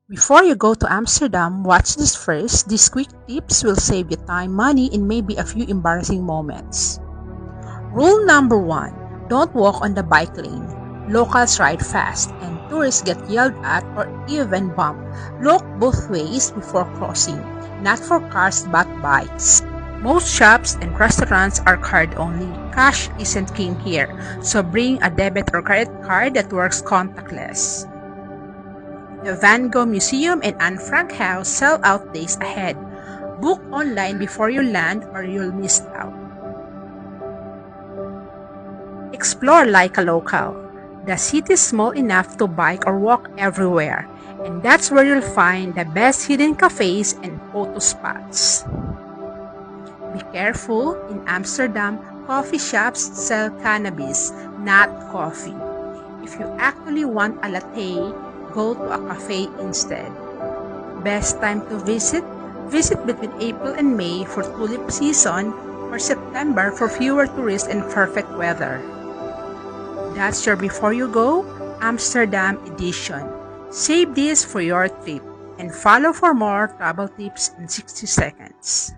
Before you go to Amsterdam, watch this first. These quick tips will save you time, money, and maybe a few embarrassing moments. Rule number 1. Don't walk on the bike lane. Locals ride fast, and tourists get yelled at or even bumped. Look both ways before crossing, not for cars but bikes. Most shops and restaurants are card only. Cash isn't king here, so bring a debit or credit card that works contactless. The Van Gogh Museum and Anne Frank House sell out days ahead. Book online before you land or you'll miss out. Explore like a local. The city is small enough to bike or walk everywhere, and that's where you'll find the best hidden cafes and photo spots. Be careful, in Amsterdam, coffee shops sell cannabis, not coffee. If you actually want a latte, go to a cafe instead. Best time to visit? Visit between April and May for tulip season or September for fewer tourists and perfect weather. That's your Before You Go Amsterdam edition. Save this for your trip and follow for more travel tips in 60 seconds.